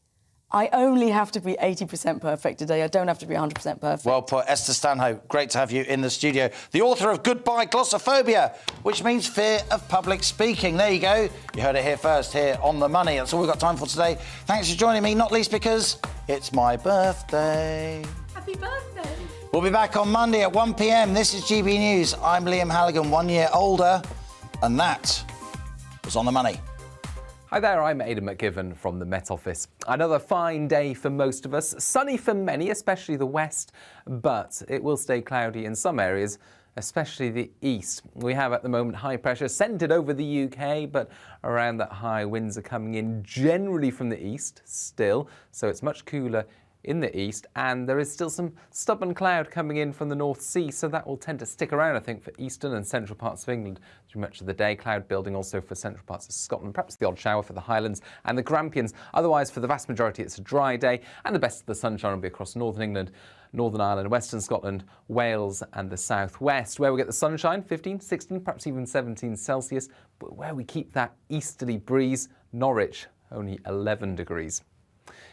I only have to be 80% perfect today. I don't have to be 100% perfect.
Well put. Esther Stanhope, great to have you in the studio. The author of Goodbye Glossophobia, which means fear of public speaking. There you go. You heard it here first, here on The Money. That's all we've got time for today. Thanks for joining me, not least because it's my birthday.
Happy birthday.
We'll be back on Monday at 1 p.m. This is GB News. I'm Liam Halligan, 1 year older, and that was On The Money.
Hi there, I'm Aidan McGivern from the Met Office. Another fine day for most of us, sunny for many, especially the west, but it will stay cloudy in some areas, especially the east. We have at the moment high pressure centred over the UK, but around that high winds are coming in generally from the east still, so it's much cooler in the east, and there is still some stubborn cloud coming in from the North Sea, so that will tend to stick around, I think, for eastern and central parts of England through much of the day. Cloud building also for central parts of Scotland, perhaps the odd shower for the Highlands and the Grampians. Otherwise, for the vast majority, it's a dry day, and the best of the sunshine will be across northern England, Northern Ireland, Western Scotland, Wales and the southwest, where we get the sunshine, 15, 16, perhaps even 17 Celsius, but where we keep that easterly breeze, Norwich, only 11 degrees.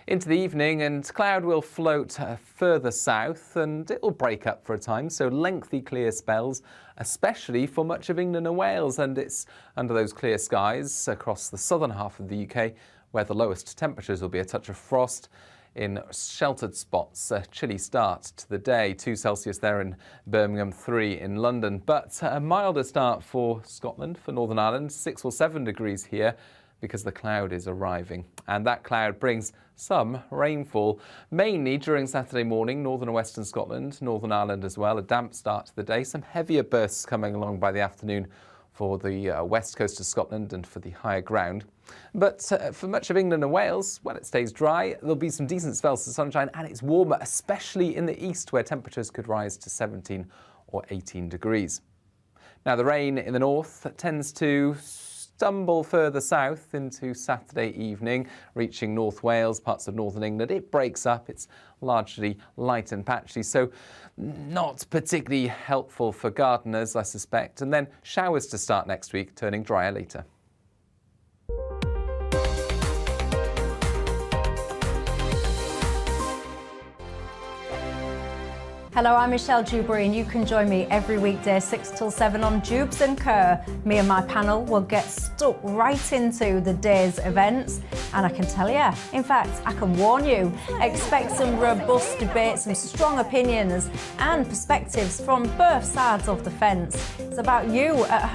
Into the evening, and cloud will float further south, and it will break up for a time, so lengthy clear spells, especially for much of England and Wales, and it's under those clear skies across the southern half of the UK where the lowest temperatures will be a touch of frost. In sheltered spots, a chilly start to the day, 2 Celsius there in Birmingham, 3 in London, but a milder start for Scotland, for Northern Ireland, 6 or 7 degrees here, because the cloud is arriving. And that cloud brings some rainfall, mainly during Saturday morning, northern and western Scotland, Northern Ireland as well. A damp start to the day, some heavier bursts coming along by the afternoon for the west coast of Scotland and for the higher ground. But for much of England and Wales, when it stays dry, there'll be some decent spells of sunshine, and it's warmer, especially in the east, where temperatures could rise to 17 or 18 degrees. Now, the rain in the north tends to stumble further south into Saturday evening, reaching North Wales, parts of northern England. It breaks up. It's largely light and patchy, so not particularly helpful for gardeners, I suspect. And then showers to start next week, turning drier later.
Hello, I'm Michelle Dewberry, and you can join me every weekday 6 till 7 on Jubes and Kerr. Me and my panel will get stuck right into the day's events, and I can tell you, in fact, I can warn you, expect some robust debates, some strong opinions and perspectives from both sides of the fence. It's about you at home.